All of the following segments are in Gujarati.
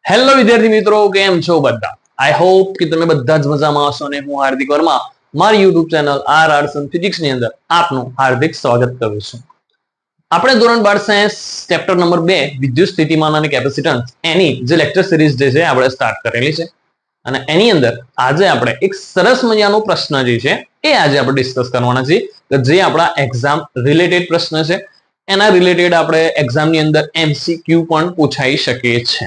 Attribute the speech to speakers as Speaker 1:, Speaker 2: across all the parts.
Speaker 1: હેલો વિદ્યાર્થી મિત્રો, કેમ છો બધા? આઈ હોપ કે તમે બધા જ મજામાં હશો ને હું હાર્દિક વર્મા મારી YouTube channel RR Sun Physics ની અંદર આપનું હાર્દિક સ્વાગત કરું છું. આપણે ધોરણ 12 સાયન્સ ચેપ્ટર નંબર 2 વિદ્યુત સ્થિતિમાન અને કેપેસિટન્સ એની જે લેક્ચર સિરીઝ જે છે આપણે સ્ટાર્ટ કરેલી છે અને એની અંદર આજે આપણે એક સરસ મજાનો પ્રશ્ન જે છે એ આજે આપણે ડિસ્કસ કરવાના છે કે જે આપણા એક્ઝામ રિલેટેડ પ્રશ્ન છે. એના રિલેટેડ આપણે એક્ઝામની અંદર MCQ પણ પૂછાઈ શકે છે.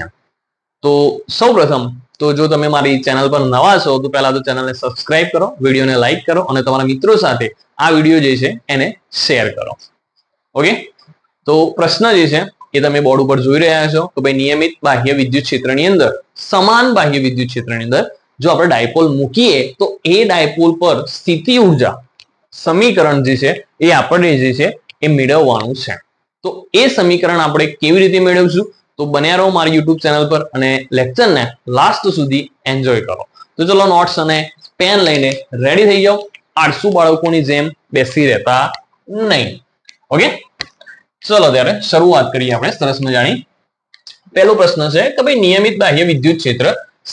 Speaker 1: તો સૌપ્રથમ તો જો તમે મારી ચેનલ પર નવા છો તો પહેલા તો ચેનલને સબસ્ક્રાઇબ કરો, વિડીયોને લાઈક કરો અને તમારા મિત્રો સાથે આ વિડીયો જે છે એને શેર કરો. ઓકે, તો પ્રશ્ન જે છે એ તમે બોર્ડ ઉપર જોઈ રહ્યા છો કે ભાઈ નિયમિત બાહ્ય વિદ્યુત ક્ષેત્રની અંદર સમાન બાહ્ય વિદ્યુત ક્ષેત્રની અંદર જો આપણે ડાયપોલ મૂકીએ તો એ ડાયપોલ પર સ્થિતિ ઊર્જા સમીકરણ જે છે એ આપણે જે છે એ મેળવવાનું છે. તો એ સમીકરણ આપણે કેવી રીતે મેળવશું? તો બન્યા રહો મારી YouTube ચેનલ પર અને લેક્ચરને લાસ્ટ સુધી એન્જોય કરો. તો ચલો નોટ્સ અને પેન લઈને રેડી થઈ જાઓ. આળસુ બાળકોની જેમ બેસી રહેતા નહીં. ઓકે, ચલો ત્યારે શરૂઆત કરીએ આપણે સરસ મજાની. પહેલો પ્રશ્ન છે કે ભાઈ નિયમિત બાહ્ય વિદ્યુત ક્ષેત્ર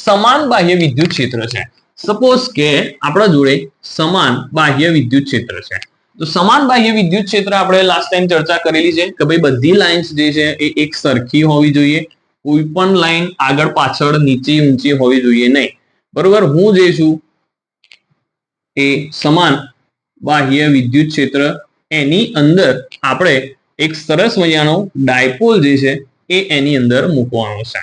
Speaker 1: સમાન બાહ્ય વિદ્યુત ક્ષેત્ર છે. સપોઝ કે આપણા જોડે સમાન બાહ્ય વિદ્યુત ક્ષેત્ર છે. તો સમાન બાહ્ય વિદ્યુત ક્ષેત્ર આપણે લાસ્ટ ટાઈમ ચર્ચા કરેલી છે કે ભાઈ બધી લાઇન્સ જે છે એ એક સરખી હોવી જોઈએ. કોઈ પણ લાઈન આગળ પાછળ નીચી ઊંચી હોવી જોઈએ નહીં. બરોબર, હું જે છું એ સમાન બાહ્ય વિદ્યુત ક્ષેત્ર એની અંદર આપણે એક સરસ મજાનો ડાયપોલ જે છે એ એની અંદર મૂકવાનો છે.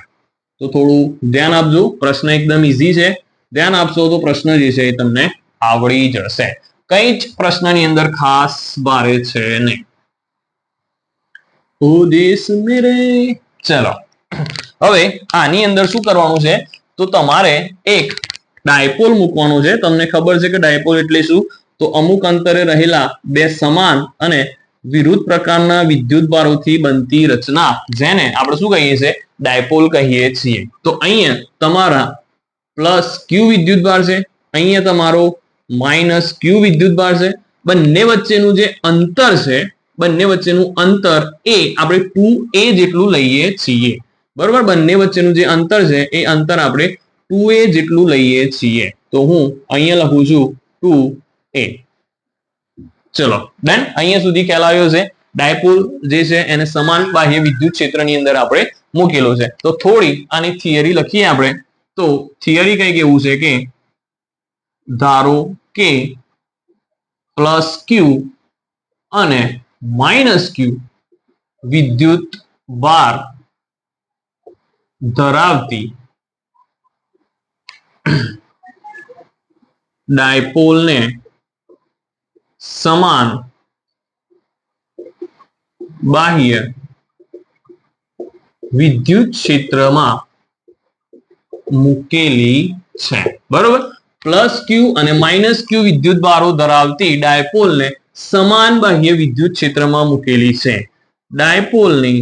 Speaker 1: તો થોડું ધ્યાન આપજો. પ્રશ્ન એકદમ ઈઝી છે. ધ્યાન આપશો તો પ્રશ્ન જે છે એ તમને આવડી જશે. કઈ જ પ્રશ્નની અંદર ખાસ ભારે છે નહીં. ઓ દેશ મેરે. ચલો હવે આની અંદર શું કરવાનું છે? તો તમારે એક ડાયપોલ મૂકવાનો છે. તમને ખબર છે કે ડાયપોલ એટલે શું? તો અમુક અંતરે રહેલા બે સમાન અને વિરુદ્ધ પ્રકારના વિદ્યુત ભારોથી બનતી રચના, જેને આપણે શું કહીએ છીએ? ડાયપોલ કહીએ છીએ. તો અહીંયા તમારા પ્લસ ક્યુ વિદ્યુત ભાર છે, અહીંયા તમારો માઇનસ ક્યુ વિદ્યુત ભાર છે. બંને વચ્ચેનું જે અંતર છે, બંને વચ્ચેનું અંતર એ આપણે 2a જેટલું લઈએ છીએ. બરોબર, બંને વચ્ચેનું જે અંતર છે એ અંતર આપણે 2a જેટલું લઈએ છીએ. તો હું અહીંયા લખું છું 2a. ચલો ડન. અહીંયા સુધી ખ્યાલ આવ્યો છે. ડાયપોલ જે છે એને સમાન બાહ્ય વિદ્યુત ક્ષેત્રની અંદર આપણે મૂકેલો છે. તો થોડી આની થિયરી લખીએ આપણે. તો થિયરી કઈ કેવું છે કે ધારો કે પ્લસ ક્યુ અને માઇનસ ક્યુ વિદ્યુત ભાર ધરાવતી ડાયપોલને સમાન બાહ્ય વિદ્યુત ક્ષેત્રમાં મૂકેલી છે. બરોબર, પ્લસ ક્યુ અને માઇનસ ક્યુ વિદ્યુત ભારો ધરાવતી ડાયપોલને સમાન બાહ્ય વિદ્યુત ક્ષેત્રમાં મૂકેલી છે. ડાયપોલની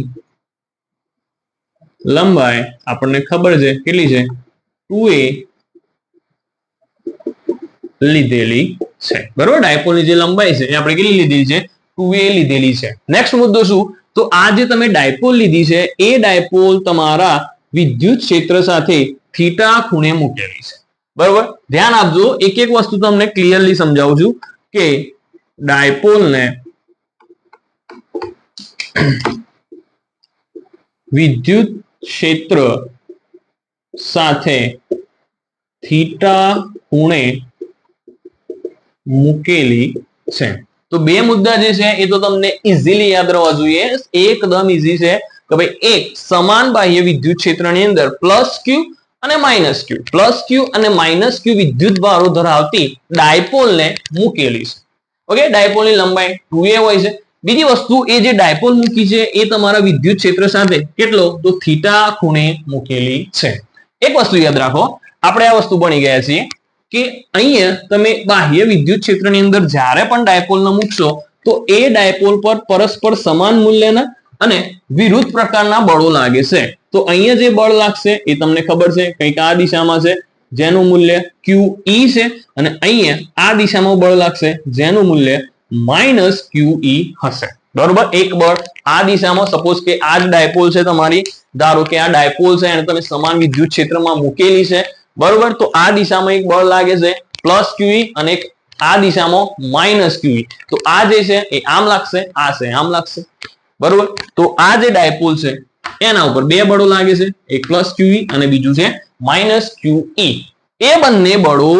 Speaker 1: લંબાઈ આપણને ખબર છે કેટલી છે? 2a લીધેલી છે. બરોબર, ડાયપોલની જે લંબાઈ છે એ આપણે કેટલી લીધેલી છે? 2a લીધેલી છે. નેક્સ્ટ મુદ્દો શું? તો આ જે તમે ડાયપોલ લીધી છે એ ડાયપોલ તમારા વિદ્યુત ક્ષેત્ર સાથે થીટા ખૂણે મૂકેલી છે. બરોબર, ધ્યાન આપજો. એક એક વસ્તુ તમને ક્લિયરલી સમજાવું છું કે ડાયપોલને વિદ્યુત ક્ષેત્ર સાથે થીટા ખૂણે મૂકેલી છે. તો બે મુદ્દા જે છે એ તો તમને ઇઝીલી યાદ રહેવા જોઈએ. એકદમ ઈઝી છે કે ભાઈ એક સમાન બાહ્ય વિદ્યુત ક્ષેત્રની અંદર પ્લસ ક્યુ અને માઇનસ ક્યુ, પ્લસ ક્યુ અને માઇનસ ક્યુ વિદ્યુત ભારો ધરાવતી ડાયપોલને મૂકેલી છે. ઓકે, ડાયપોલની લંબાઈ 2a હોય છે. બીજી વસ્તુ, એ જે ડાયપોલ મૂકી છે એ તમારા વિદ્યુત ક્ષેત્ર સાથે કેટલો? તો થીટા ખૂણે મૂકેલી છે. એક વસ્તુ યાદ રાખો, આપણે આ વસ્તુ ભણી ગયા છીએ કે અહીંયા તમે બાહ્ય વિદ્યુત ક્ષેત્રની અંદર જ્યારે પણ ડાયપોલને મૂકશો તો એ ડાયપોલ પર પરસ્પર સમાન મૂલ્યના અને વિરુદ્ધ પ્રકારના બળો લાગે છે. તો અહીંયા જે બળ લાગશે એ તમને ખબર છે, કંઈક આ દિશામાં છે જેનું મૂલ્ય QE છે અને અહીંયા આ દિશામાં બળ લાગશે જેનું મૂલ્ય -QE હશે. બરોબર, એક બળ આ દિશામાં, સપોઝ કે આ જ ડાયપોલ છે તમારી, ધારો કે આ ડાયપોલ છે અને તમે સમાન વિદ્યુત ક્ષેત્રમાં મૂકેલી છે, બરોબર, તો આ દિશામાં એક બળ લાગે છે પ્લસ QE અને એક આ દિશામાં માઇનસ QE. તો આ જે છે એ આમ લાગશે, આ છે આમ લાગશે, બરોબર. તો આ જે ડાયપોલ છે એના ઉપર બે બળો લાગે છે, એક પ્લસ QE અને બીજું છે માઇનસ QE. એ બંને બળો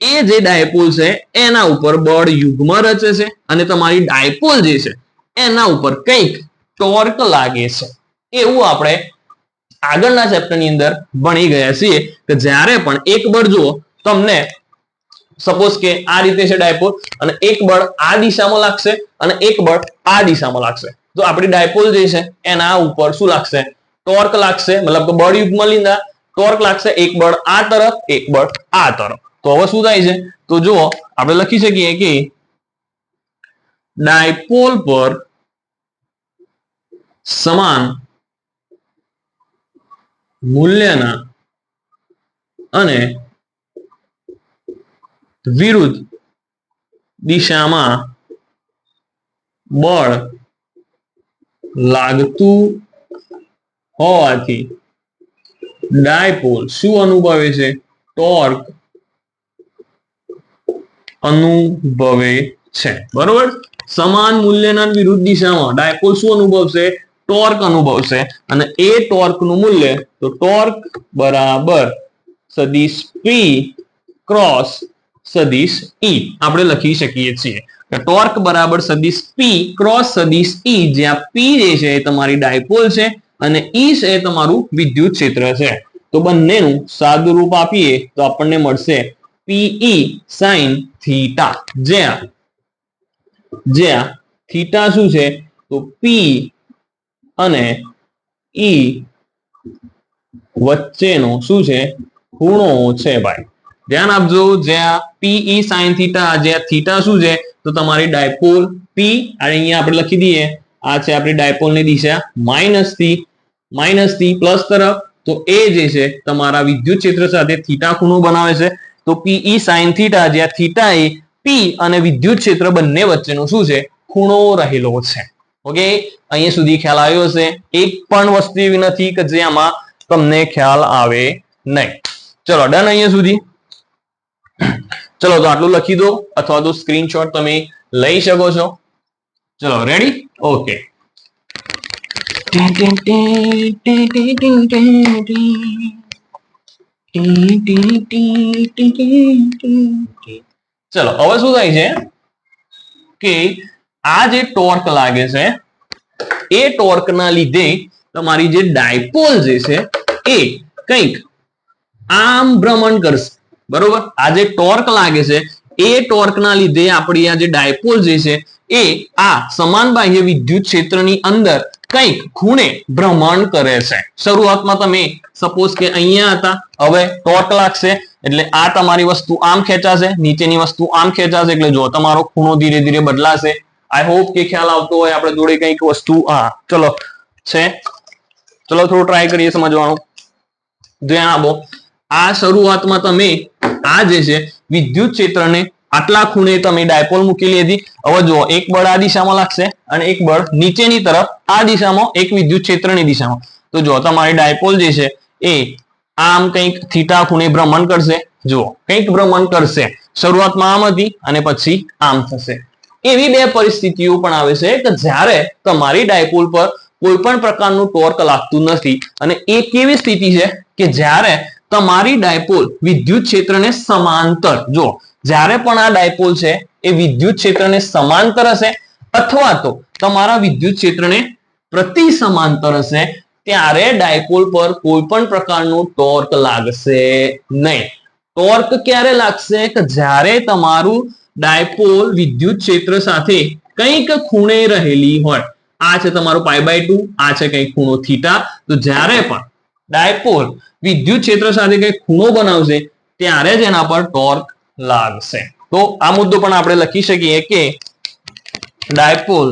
Speaker 1: એ જે ડાયપોલ છે એના ઉપર બળ યુગ્મ રચે છે અને તમારી ડાયપોલ જે છે એના ઉપર કંઈક ટોર્ક લાગે છે. એવું આપણે આગળના ચેપ્ટરની અંદર ભણી ગયા છીએ કે જ્યારે પણ એક બળ જુઓ તમને, સપોઝ કે આ રીતે છે ડાયપોલ અને એક બળ આ દિશામાં લાગશે અને એક બળ આ દિશામાં લાગશે, તો આપણી ડાયપોલ જે છે એના ઉપર શું લાગશે? ટોર્ક લાગશે, મતલબ કે બળ યુગ્મ લીધા ટોર્ક લાગશે, એક બળ આ તરફ એક બળ આ તરફ. તો હવે શું થાય છે? તો જુઓ આપણે લખી શકીએ કે ડાયપોલ પર સમાન મૂલ્યના અને વિરુદ્ધ દિશામાં બળ લાગતું હોવાથી ડાયપોલ શું અનુભવે છે? ટોર્ક અનુભવે છે, બરોબર. સમાન મૂલ્યના વિરુદ્ધ દિશામાં ડાયપોલ શું અનુભવશે? ટોર્ક અનુભવશે અને એ ટોર્કનું મૂલ્ય, તો ટોર્ક બરાબર સદિશ P ક્રોસ સદિશ E આપણે લખી શકીએ છીએ. ટોર્ક બરાબર સદિશ P ક્રોસ સદિશ E, જ્યાં P જે છે એ તમારી ડાયપોલ છે અને E છે એ તમારું વિદ્યુત ક્ષેત્ર છે. તો બંનેનું સાદું રૂપ આપીએ તો આપણને મળશે PE sin થીટા, જ્યાં થીટા શું છે? તો P અને E વચ્ચેનો શું છે? ખૂણો છે ભાઈ. ધ્યાન આપજો, જ્યાં PE sin થીટા, જ્યાં થીટા શું છે? તો તમારી ડાયપોલ P, અહીંયા આપણે લખી દઈએ, આ છે આપણી ડાયપોલની દિશા માઇનસ થી પ્લસ તરફ, તો એ જે છે તમારા વિદ્યુત ક્ષેત્ર સાથે થીટા ખૂણો બનાવે છે. તો PE sin થીટા, જ્યાં થીટા એ P અને વિદ્યુત ક્ષેત્ર બંને વચ્ચેનો શું છે? ખૂણો રહેલો છે. ઓકે, અહીંયા સુધી ખ્યાલ આવ્યો હશે? એક પણ વસ્તુ એવી નથી કે જેમાં તમને ખ્યાલ આવે નહીં. ચલો ડન અહીંયા સુધી. ચલો તો આટલું લખી દો અથવા તો સ્ક્રીનશોટ તમે લઈ શકો છો. ચલો રેડી? ઓકે. ચલો હવે શું થાય છે કે આ જે ટોર્ક લાગે છે એ ટોર્કના લીધે તમારી જે ડાયપોલ જે છે એ કંઈક આમ ભ્રમણ કરશે, બરોબર. આ જે ટોર્ક લાગે છે એ ટોર્કના લીધે આપણી આ જે ડાયપોલ જે છે એ આ સમાન બાહ્ય વિદ્યુત ક્ષેત્રની અંદર કંઈક ખૂણે ભ્રમણ કરે છે. શરૂઆતમાં તમે સપોઝ કે અહીંયા હતા, હવે ટોર્ક લાગશે એટલે આ તમારી વસ્તુ આમ ખેંચાશે, નીચેની વસ્તુ આમ ખેંચાશે, એટલે જો તમારો ખૂણો ધીરે ધીરે બદલાશે. આઈ હોપ કે ખ્યાલ આવતો હોય. આપણે જોડે કંઈક વસ્તુ ચલો છે, ચલો થોડું ટ્રાય કરીએ સમજવાનું. ધ્યાન આપો. આ શરૂઆતમાં તમે આ જે છે વિદ્યુત ક્ષેત્રને આટલા ખૂણે તમે ડાયપોલ મૂકેલી હતી. હવે જુઓ, એક બળ આ દિશામાં લાગશે અને એક બળ નીચેની તરફ આ દિશામાં, એક વિદ્યુત ક્ષેત્રની દિશામાં. તો જો તમારી ડાયપોલ જે છે એ આમ કંઈક થીટા ખૂણે ભ્રમણ કરશે. જુઓ કંઈક ભ્રમણ કરશે. શરૂઆતમાં આમ હતી અને પછી આમ થશે. એવી બે પરિસ્થિતિઓ પણ આવે છે કે જ્યારે તમારી ડાયપોલ પર કોઈ પણ પ્રકારનું ટોર્ક લાગતું નથી. અને એ કેવી સ્થિતિ છે કે જ્યારે તમારી ડાયપોલ વિદ્યુત ક્ષેત્રને સમાંતર, જો જ્યારે પણ આ ડાયપોલ છે એ વિદ્યુત ક્ષેત્રને સમાંતર હશે અથવા તો તમારા વિદ્યુત ક્ષેત્રને પ્રતિ સમાંતર હશે, ત્યારે ડાયપોલ પર કોઈ પણ પ્રકારનું ટોર્ક લાગશે નહીં. ટોર્ક ક્યારે લાગશે? કે જ્યારે તમારું ડાયપોલ વિદ્યુત ક્ષેત્ર સાથે કંઈક ખૂણે રહેલી હોય. આ છે તમારું π/2, આ છે કંઈક ખૂણો થીટા. તો જ્યારે પણ ડાયપોલ વિદ્યુત ક્ષેત્ર સાથે કંઈક ખૂણો બનાવશે ત્યારે જ એના પર ટોર્ક લાગશે. તો આ મુદ્દો પણ આપણે લખી શકીએ કે ડાયપોલ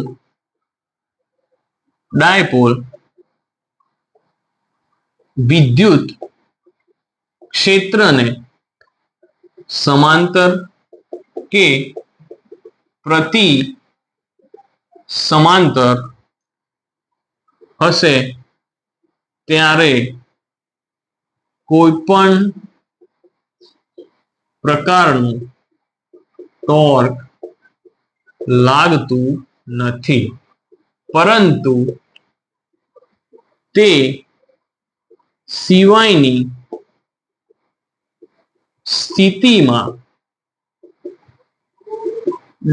Speaker 1: વિદ્યુત ક્ષેત્રને સમાંતર કે પ્રતિ સમાંતર હશે ત્યારે કોઈ પણ પ્રકારનું ટોર્ક લાગતું નથી, પરંતુ તે સિવાયની સ્થિતિમાં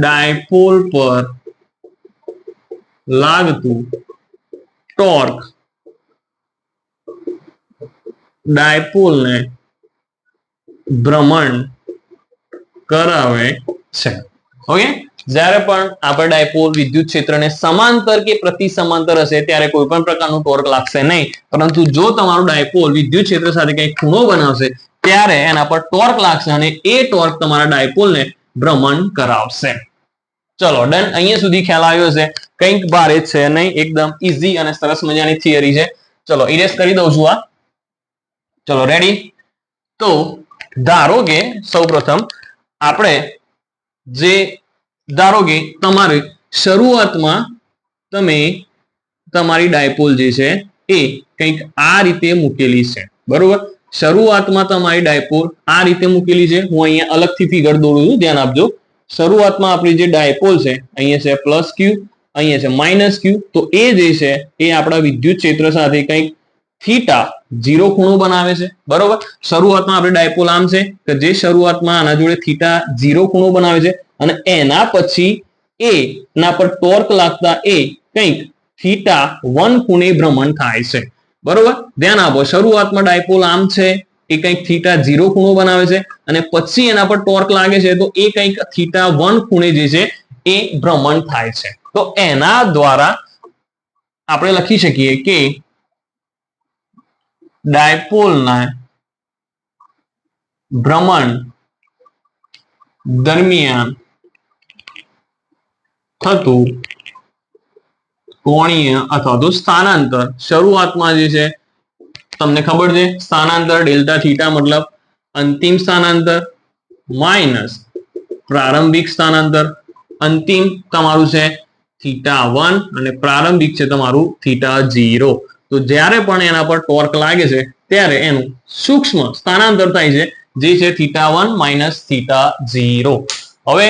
Speaker 1: ડાયપોલ પર લાગતું ટોર્ક ડાયપોલને ભ્રમણ કરાવે છે. ઓકે, જ્યારે પણ આપણે ડાયપોલ વિદ્યુત ક્ષેત્રને સમાંતર કે પ્રતિ સમાંતર હશે ત્યારે કોઈ પણ પ્રકારનું ટોર્ક લાગશે નહીં, પરંતુ જો તમારું ડાયપોલ વિદ્યુત ક્ષેત્ર સાથે કંઈક ખૂણો બનાવશે ત્યારે એના પર ટોર્ક લાગશે અને એ ટોર્ક તમારા ડાયપોલને ભ્રમણ કરાવશે. ચલો ડન. અહીંયા સુધી ખ્યાલ આવ્યો છે, કંઈક ભારે છે નહીં, એકદમ ઈઝી અને સરસ મજાની થિયરી છે. ચલો ઇરેઝ કરી દઉં છું આ. ચલો રેડી. તો ધારો કે સૌપ્રથમ આપણે જે ધારો કે તમારે શરૂઆતમાં તમે તમારી ડાયપોલ જે છે એ કંઈક આ રીતે મૂકેલી છે, બરોબર. શરૂઆતમાં તમારી ડાયપોલ આ રીતે મૂકેલી છે. હું અહીંયા અલગથી ફિગર દોરું છું, ધ્યાન આપજો. શરૂઆતમાં આપણી જે ડાયપોલ છે અહીંયા છે પ્લસ ક્યુ, અહીંયા છે માઇનસ ક્યુ. તો એ જે છે એ આપણા વિદ્યુત ક્ષેત્ર સાથે કંઈક થીટા 0 ખૂણો બનાવે છે, બરોબર. શરૂઆતમાં આપણે ડાયપોલ આમ છે કે જે શરૂઆતમાં આના જોડે થીટા 0 ખૂણો બનાવે છે અને એના પછી એ ના પર ટોર્ક લાગતા એ કંઈક થીટા 1 ખૂણે ભ્રમણ થાય છે, બરોબર. ધ્યાન આપો, શરૂઆતમાં ડાયપોલ આમ છે, એ કંઈક થીટા 0 ખૂણો બનાવે છે અને પછી એના પર ટોર્ક લાગે છે તો એ કંઈક થીટા 1 ખૂણે જે છે એ ભ્રમણ થાય છે. તો એના દ્વારા આપણે લખી શકીએ કે ડાયપોલના ભ્રમણ દરમિયાન થતું કોણીય અથવા તો સ્થાનાંતર, શરૂઆતમાં જે છે તમને ખબર છે સ્થાનાંતર ડેલ્ટા થીટા મતલબ અંતિમ સ્થાનાંતર માઇનસ પ્રારંભિક સ્થાનાંતર. અંતિમ તમારું છે થીટા 1 અને પ્રારંભિક છે તમારું થીટા 0. તો જ્યારે પણ એના પર ટોર્ક લાગે છે ત્યારે એનું સૂક્ષ્મ સ્થાનાંતર થાય છે જે છે થીટા 1 માઇનસ થીટા 0. હવે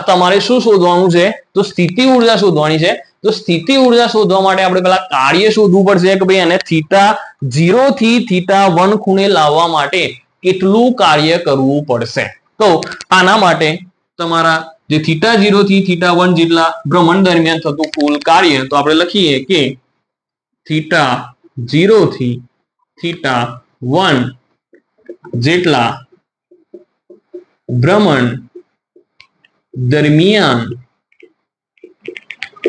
Speaker 1: તમારે શું શોધવાનું છે? તો સ્થિતિ ઉર્જા શોધવાની છે. તો સ્થિતિ ઉર્જા શોધવા માટે આપણે પેલા કાર્ય શોધવું પડશે કે ભાઈ એને થીટા 0 થી થીટા 1 ખૂણે લાવવા માટે કેટલું કાર્ય કરવું પડશે. તો આના માટે તમારા જે થીટા 0 થી થીટા 1 જેટલા ભ્રમણ દરમિયાન થતું કુલ કાર્ય, તો આપણે લખીએ કે થીટા 0 થી થીટા 1 જેટલા ભ્રમણ દરમિયાન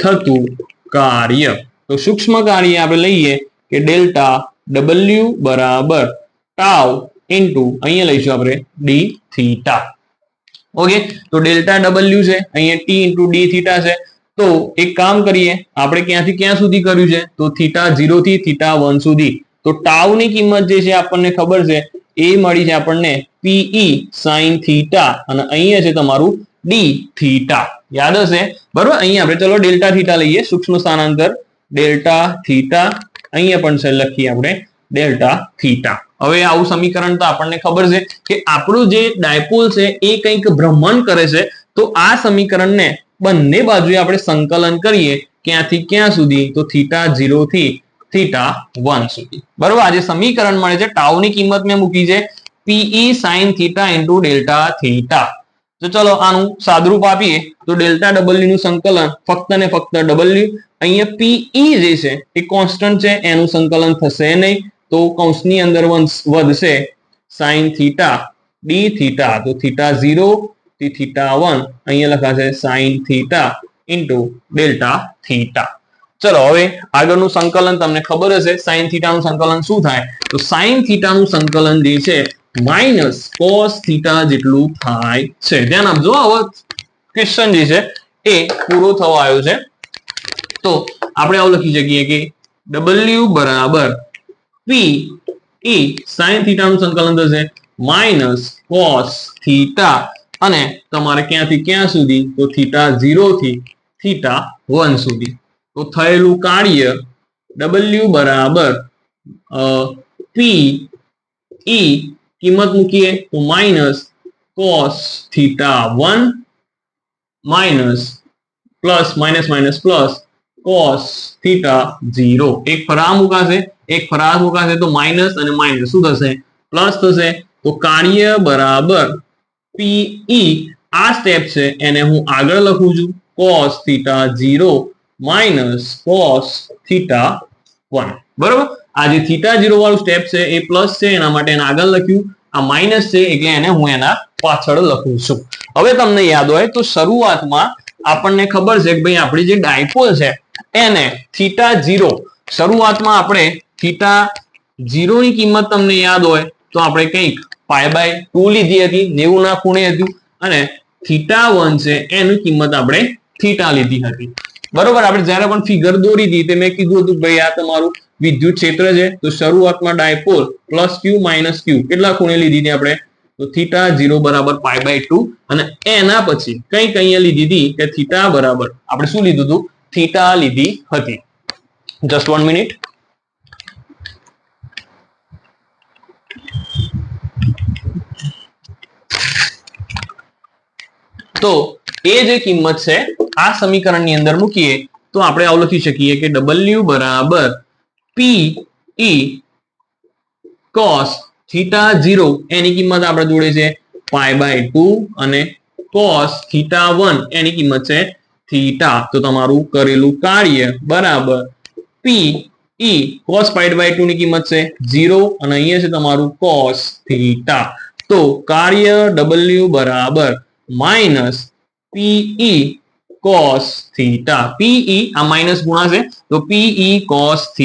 Speaker 1: થતું કાર્ય. તો સૂક્ષ્મ કાર્ય આપણે લઈએ કે ડેલ્ટા ડબલ્યુ બરાબર ટાઉ ઇન્ટુ અહીંયા લઈશું આપણે ડી થીટા. ઓકે, તો ડેલ્ટા ડબલ્યુ છે, અહીંયા ટી ઇન્ટુ ડી થીટા છે. તો એક કામ કરીએ, આપણે ક્યાંથી ક્યાં સુધી કર્યું છે? તો થીટા 0 થી થીટા 1 સુધી. તો ટાઉ ની કિંમત જે છે આપણને ખબર છે એ મળી છે આપણને પીઈ સાઇન થીટા અને અહીંયા છે તમારું ડી થીટા, યાદ હશે, બરોબર. અહીંયા આપણે ચલો ડેલ્ટા થીટા લઈએ, સૂક્ષ્મ સ્થાનાંતર ડેલ્ટા થીટા, અહીંયા પણ છે લખીએ આપણે ડેલ્ટા થીટા. હવે આવું સમીકરણ તો આપણને ખબર છે કે આપણું જે ડાયપોલ છે એ કંઈક ભ્રમણ કરે છે. તો આ સમીકરણને બંને બાજુએ આપણે સંકલન કરીએ, ક્યાંથી ક્યાં સુધી? તો થીટા 0 થી થીટા 1 સુધી, બરોબર. આ જે સમીકરણ મળે છે ટાઉની કિંમત મેં મૂકી છે PE sine theta into delta theta. તો ચલો આનું સાદરૂપ આપીએ તો ડેલ્ટા ડબલ્યુ નું સંકલન ફક્ત ને ફક્ત ડબલ્યુ, અહીંયા પીઈ જે છે એ કોન્સ્ટન્ટ છે, એનું સંકલન થશે નહીં. તો કૌંસની અંદર વધશે સાઇન થીટા ડી થીટા. તો થીટા 0 થી થીટા 1 અહીંયા લખાશે sine theta into delta theta. ચલો હવે આગળનું સંકલન તમને ખબર હશે સાઇન થીટા નું સંકલન શું થાય? તો સાઇન થીટા નું સંકલન જે છે માઇનસ કોસ થીટા જેટલું થાય છે. ધ્યાન આપજો, હવે ક્વેશ્ચન જે છે એ પૂરો થવા આવ્યો છે. તો આપણે આવું લખી શકીએ કે ડબલ્યુ બરાબર પી ઈ સાઇન થીટા નું સંકલન થશે માઇનસ કોસ થીટા અને તમારે ક્યાંથી ક્યાં સુધી? તો થીટા 0 થી θ1 સુધી. તો થયેલું કાર્ય W બરાબર P E કિંમત મૂકીએ તો minus cos θ1 minus plus minus minus plus cos θ0. એક ફરાર મુકાશે તો માઇનસ અને માઇનસ શું થશે? પ્લસ થશે. તો કાર્ય બરાબર PE આ સ્ટેપ છે એને હું આગળ લખું છું cos θ0 માઇનસ cos θ1. બરોબર. આ જે θ0 વાળું સ્ટેપ છે એ પ્લસ છે એના માટે એને આગળ લખ્યું, આ માઇનસ છે એટલે એને હું એના પાછળ લખું છું. હવે તમને યાદ હોય તો શરૂઆતમાં આપણને ખબર છે કે ભાઈ આપણી જે ડાયપોલ છે એને θ0 શરૂઆતમાં આપણે θ0 ની કિંમત તમને યાદ હોય તો આપણે કંઈક π/2 લીધી હતી, 90 ના ખૂણે હતું, અને θ1 છે એની કિંમત આપણે θ લીધી હતી. બરોબર. આપણે જ્યારે પણ ફિગર દોરી હતી તે મેં કીધું હતું ભાઈ આ તમારું વિદ્યુત ક્ષેત્ર છે તો શરૂઆતમાં ડાયપોલ +q - q કેટલા ખૂણે લીધી હતી આપણે? તો θ0 બરાબર π/2, અને એના પછી કંઈક અહીંયા લીધી હતી કે θ બરાબર આપણે શું લીધું હતું? θ લીધી હતી. Just 1 minute. તો એ જે કિંમત છે આ સમીકરણની અંદર મૂકીએ તો આપણે આવું લખી શકીએ કે W બરાબર PE cos θ0 એની કિંમત આપણે જોડે છે π/2 અને cos θ1 એની કિંમત છે θ. તો તમારું કરેલું કાર્ય બરાબર PE cos π/2 ની કિંમત છે 0 અને અહીંયા છે તમારું cos θ. તો કાર્ય W બરાબર માઇનસ PE cos θ. PE આ માઇનસ ગુણાશે તો PE cos θ.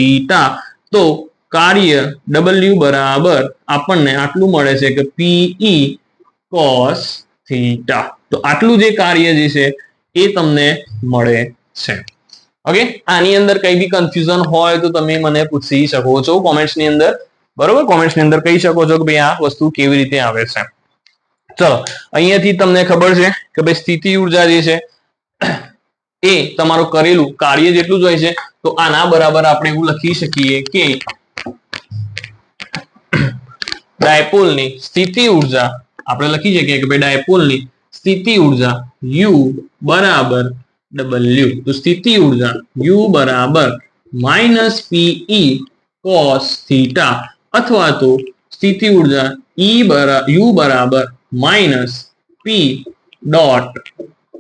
Speaker 1: તો કાર્ય W બરાબર આપણને આટલું મળે છે કે PE cos θ. તો આટલું જે કાર્ય જે છે એ તમને મળે છે. ઓકે. આની અંદર કઈ બી કન્ફ્યુઝન હોય તો તમે મને પૂછી શકો છો કોમેન્ટ્સ ની અંદર. બરોબર. કોમેન્ટ્સ ની અંદર કહી શકો છો કે ભાઈ આ વસ્તુ કેવી રીતે આવે છે. ચલો અહીંયાથી તમને ખબર છે કે ભાઈ સ્થિતિ ઉર્જા જે છે એ તમારું કરેલું કાર્ય જેટલું જ હોય છે. તો આના બરાબર આપણે એવું લખી શકીએ કે ડાયપોલની સ્થિતિ ઉર્જા આપણે લખી શકીએ કે ભાઈ ડાયપોલની સ્થિતિ ઉર્જા U બરાબર W. તો સ્થિતિ ઉર્જા U બરાબર -PE cos θ અથવા તો સ્થિતિ ઉર્જા U બરાબર -P ડોટ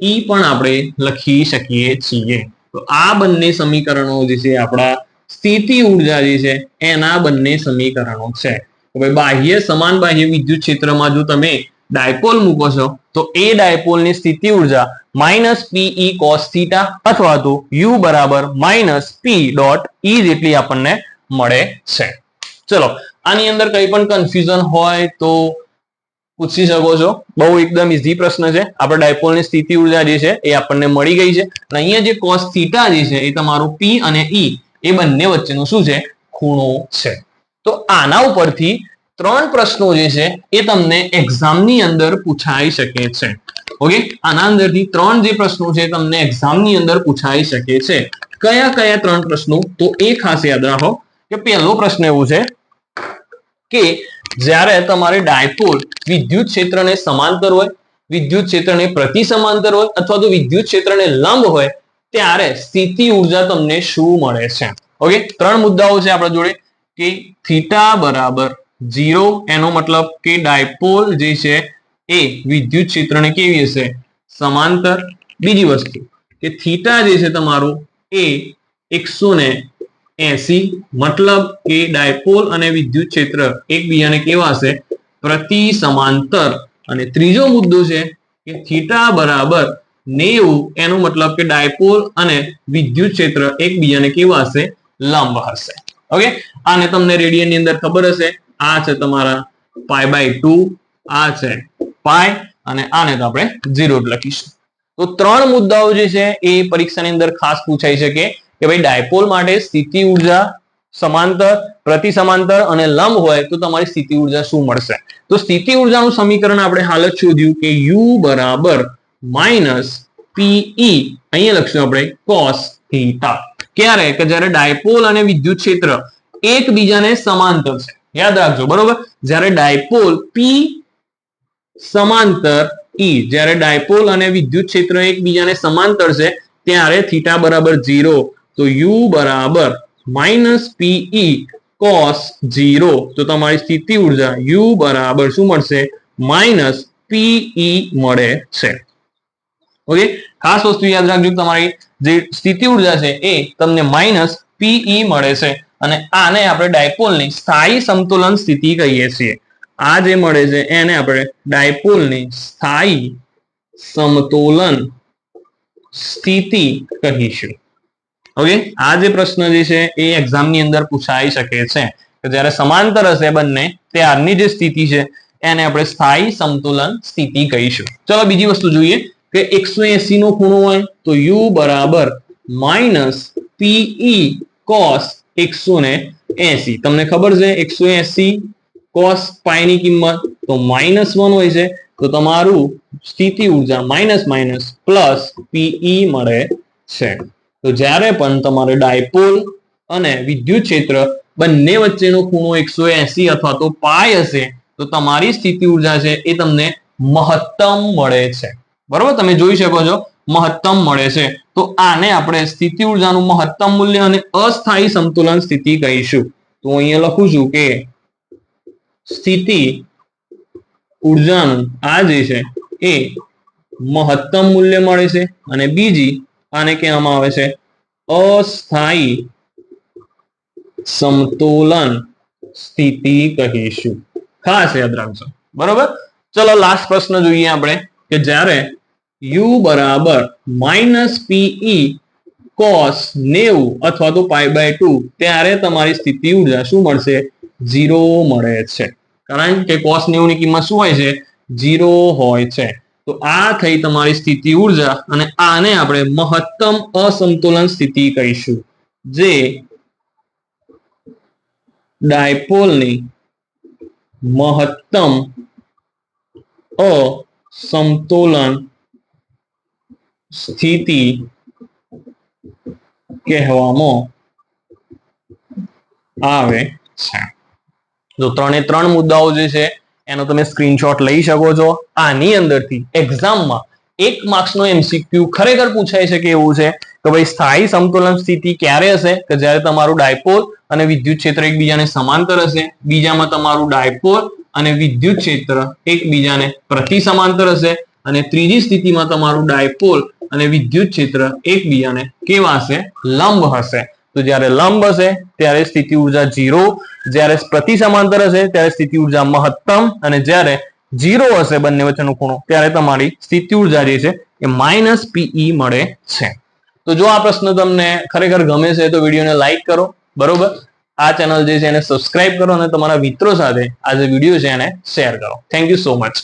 Speaker 1: E પણ આપણે લખી શકીએ છીએ. તો આ બંને સમીકરણો જે છે આપણા સ્થિતિ ઉર્જા જે છે એના બંને સમીકરણો છે. હવે બાહ્ય સમાન બાહ્ય વિદ્યુત ક્ષેત્રમાં જો તમે ડાયપોલ મૂકો છો તો એ ડાયપોલની સ્થિતિ ઉર્જા -PE cos θ અથવા તો U બરાબર -P ડોટ E જેટલી આપણને મળે છે. ચલો આની અંદર કઈ પણ કન્ફ્યુઝન હોય તો પૂછી શકો છો. બહુ એકદમ ઈઝી પ્રશ્ન છે. આપણે ડાયપોલની સ્થિતિ ઉર્જા જે છે એ આપણને મળી ગઈ છે અને અહીંયા જે cos θ જે છે એ તમારું P અને E એ બંને વચ્ચેનું શું છે? ખૂણો છે. તો આના ઉપરથી 3 પ્રશ્નો જે છે એ તમને એક્ઝામની અંદર પૂછાઈ શકે છે. ઓકે. આના અંદરથી 3 જે પ્રશ્નો છે તમને એક્ઝામની અંદર પૂછાઈ શકે છે. કયા કયા 3 પ્રશ્નો? તો એ ખાસ યાદ રાખો કે પહેલો પ્રશ્ન એવો છે કે જ્યારે તમારે ડાયપોલ વિદ્યુત ક્ષેત્રને સમાંતર હોય, વિદ્યુત ક્ષેત્રને પ્રતિ સમાંતર હોય અથવા તો વિદ્યુત ક્ષેત્રને લંબ હોય ત્યારે સ્થિતિ ઉર્જા તમને શું મળે છે? ઓકે. 3 મુદ્દાઓ છે આપણા જોડે કે θ બરાબર 0 એનો મતલબ કે ડાયપોલ જે છે એ વિદ્યુત ક્ષેત્રને કેવી હશે? સમાંતર. બીજી વસ્તુ કે θ જે છે તમારું એ 180 મતલબ કે ડાયપોલ અને વિદ્યુત ક્ષેત્ર એકબીજાને કેવા હશે? પ્રતિ સમાંતર. અને ત્રીજો મુદ્દો છે કે θ બરાબર 90 એનો મતલબ કે ડાયપોલ અને વિદ્યુત ક્ષેત્ર એકબીજાને કેવા હશે? લંબ હશે. ઓકે. આને તમને રેડિયનની અંદર ખબર હશે. આ છે તમારા π/2, આ છે π અને આને તો આપણે 0 જ લખીશું. તો 3 મુદ્દાઓ જે છે એ પરીક્ષાની અંદર ખાસ પૂછાઈ શકે કે ભાઈ ડાયપોલ માટે સ્થિતિ ઉર્જા સમાંતર, પ્રતિ સમાંતર અને લંબ હોય તો તમારી સ્થિતિ ઉર્જા શું મળશે? તો સ્થિતિ ઉર્જાનું સમીકરણ આપણે હાલ જ શોધ્યું કે U બરાબર -P પીઈ અહીંયા લખશું આપણે cos થીટા. ક્યારે? કે જ્યારે ડાયપોલ અને વિદ્યુત ક્ષેત્ર એકબીજાને સમાંતર છે. યાદ રાખજો, બરોબર. જ્યારે ડાયપોલ પી સમાંતર ઈ, જ્યારે ડાયપોલ અને વિદ્યુત ક્ષેત્ર એકબીજાને સમાંતર છે ત્યારે થીટા બરાબર 0, તો યુ બરાબર -પીઈ cos 0, તો તમારી સ્થિતિ ઉર્જા યુ બરાબર શું મળશે? -પીઈ મળે છે. ઓકે, ખાસ વસ્તુ યાદ રાખજો, તમારી જે સ્થિતિ ઉર્જા છે એ તમને -પીઈ મળે છે, અને આને આપણે ડાયપોલની સ્થાયી સમતોલન સ્થિતિ કહીએ છીએ. આ જે મળે છે એને આપણે ડાયપોલની સ્થાયી સમતોલન સ્થિતિ કહીશું. ઓકે, આ જે પ્રશ્ન જે છે એ એક્ઝામની અંદર પૂછાઈ શકે છે કે જ્યારે સમાંતર હશે બંને ત્યારની જે સ્થિતિ છે એને આપણે સ્થાયી સમતોલન સ્થિતિ કહીશું. ચલો બીજી વસ્તુ જોઈએ કે 180 નો ખૂણો હોય તો u બરાબર -પીઈ cos 180. તમને ખબર છે 180 cos પાઈ ની કિંમત તો -1 હોય છે, તો તમારું સ્થિતિ ઉર્જા પ્લસ પીઈ મળે છે. તો જ્યારે પણ તમારે ડાયપોલ અને વિદ્યુત ક્ષેત્ર બંને વચ્ચેનો ખૂણો 180 અથવા તો પાઈ હશે તો તમારી સ્થિતિ ઉર્જા છે એ તમને મહત્તમ મળે છે. બરોબર, તમે જોઈ શકો છો મહત્તમ મળે છે. તો આને આપણે સ્થિતિ ઉર્જાનું મહત્તમ મૂલ્ય અને અસ્થાયી સમતુલન સ્થિતિ કહીશું. તો અહીંયા લખું છું કે સ્થિતિ ઉર્જાનું આ જે છે એ મહત્તમ મૂલ્ય મળે છે, અને બીજી આને કહેવામાં આવે છે અસ્થાયી સમતોલન સ્થિતિ કહીશું. ખાસ યાદ રાખજો, બરોબર. ચલો લાસ્ટ પ્રશ્ન જોઈએ આપણે કે જ્યારે u બરાબર -પીઈ cos 90 અથવા તો π/2 ત્યારે તમારી સ્થિતિ ઉર્જા શું મળશે? 0 મળે છે. કારણ કે cos 90 ની કિંમત શું હોય છે? 0 હોય છે. તો આ થઈ તમારી સ્થિતિ ઉર્જા, અને આને આપણે મહત્તમ અસમતોલન સ્થિતિ કહીશું, જે ડાયપોલની મહત્તમ અસમતોલન સ્થિતિ કહેવામાં આવે છે. તો 3 મુદ્દાઓ જે છે એનો તમે સ્ક્રીનશોટ લઈ શકો છો. આની અંદરથી એક્ઝામમાં 1 માર્ક્સનો MCQ ખરેખર પૂછાય છે કે એવું છે કે ભાઈ સ્થાયી સમતોલન સ્થિતિ ક્યારે હશે? કે જ્યારે તમારું ડાયપોલ અને વિદ્યુત ક્ષેત્ર એકબીજાને સમાંતર હશે. બીજામાં તમારું ડાયપોલ અને વિદ્યુત ક્ષેત્ર એકબીજાને પ્રતિ સમાંતર હશે, અને ત્રીજી સ્થિતિમાં તમારું ડાયપોલ અને વિદ્યુત ક્ષેત્ર એકબીજાને કેવા હશે? લંબ હશે. તો જ્યારે લંબ હશે ત્યારે સ્થિતિ ઉર્જા 0, જ્યારે પ્રતિ સમાંતર હશે ત્યારે સ્થિતિ ઉર્જા મહત્તમ, અને જ્યારે 0 હશે બંને વચ્ચેનો ખૂણો ત્યારે તમારી સ્થિતિ ઉર્જા જે છે એ -પીઈ મળે છે. તો જો આ પ્રશ્ન તમને ખરેખર ગમે છે તો વિડીયોને લાઈક કરો, બરોબર. આ ચેનલ જે છે એને સબસ્ક્રાઇબ કરો, અને તમારા મિત્રો સાથે આ જે વિડીયો છે એને શેર કરો. Thank you so much.